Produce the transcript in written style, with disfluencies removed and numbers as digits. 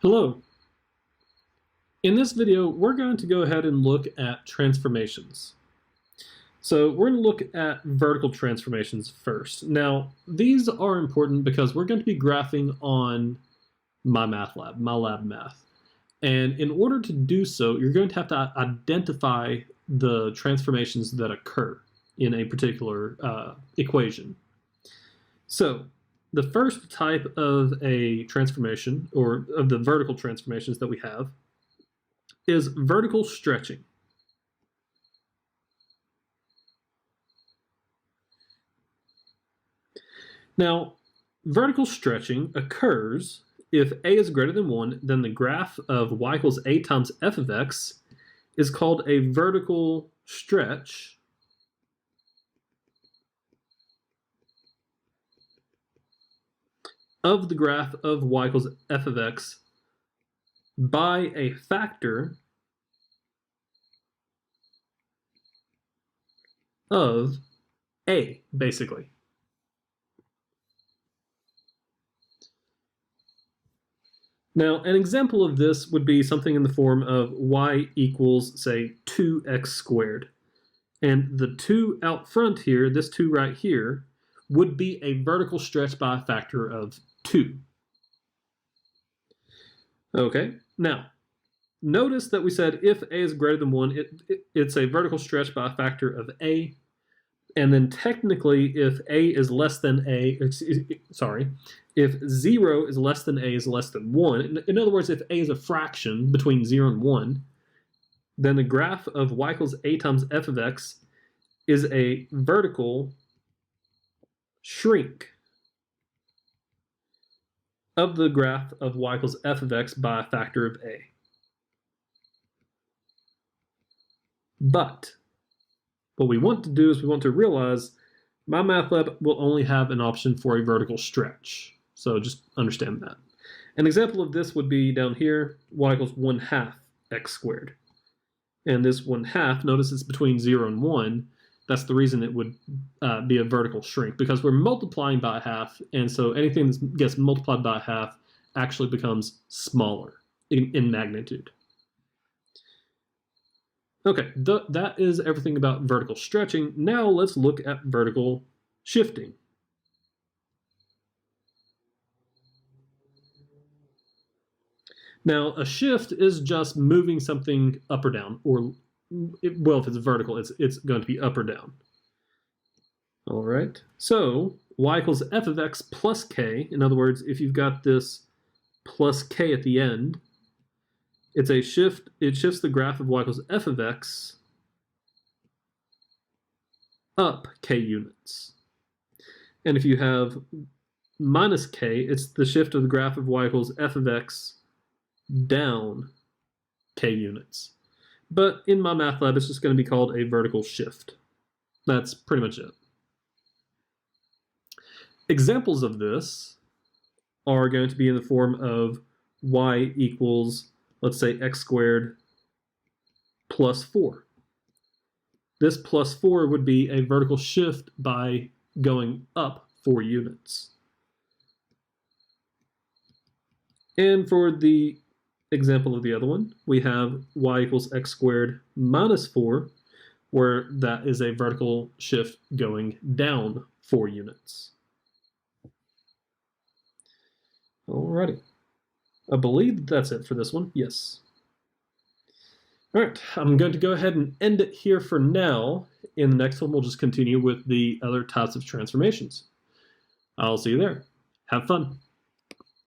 Hello. In this video, we're going to go ahead and look at transformations. So we're going to look at vertical transformations first. Now, these are important because we're going to be graphing on my math lab, my lab math. And in order to do so, you're going to have to identify the transformations that occur in a particular equation. So the first type of a transformation, or of the vertical transformations that we have, is vertical stretching. Now, vertical stretching occurs if a is greater than 1, then the graph of y equals a times f of x is called a vertical stretch of the graph of y equals f of x by a factor of a, basically. Now, an example of this would be something in the form of y equals, say, 2x squared. And the 2 out front here, this 2 right here, would be a vertical stretch by a factor of 2. Okay, now, notice that we said if a is greater than 1, it's a vertical stretch by a factor of a. And then technically, if a is less than a, if 0 is less than a is less than 1, in other words, if a is a fraction between 0 and 1, then the graph of y equals a times f of x is a vertical shrink of the graph of y equals f of x by a factor of a. But what we want to do is we want to realize my math lab will only have an option for a vertical stretch. So just understand that. An example of this would be down here, y equals 1/2 x squared. And this 1/2, notice it's between 0 and 1. That's the reason it would be a vertical shrink, because we're multiplying by half, and so anything that gets multiplied by half actually becomes smaller in magnitude. Okay, that is everything about vertical stretching. Now let's look at vertical shifting. Now, a shift is just moving something up or down, or, well, if it's vertical, it's going to be up or down. All right, so y equals f of x plus k. In other words, if you've got this plus k at the end, it's a shift. It shifts the graph of y equals f of x up k units. And if you have minus k, it's the shift of the graph of y equals f of x down k units. But in my math lab, it's just going to be called a vertical shift. That's pretty much it. Examples of this are going to be in the form of y equals, let's say, x squared plus 4. This plus 4 would be a vertical shift by going up 4 units. And for the example of the other one, we have y equals x squared minus 4, where that is a vertical shift going down 4 units. Alrighty. I believe that's it for this one. Yes. All right, I'm going to go ahead and end it here for now. In the next one, we'll just continue with the other types of transformations. I'll see you there. Have fun.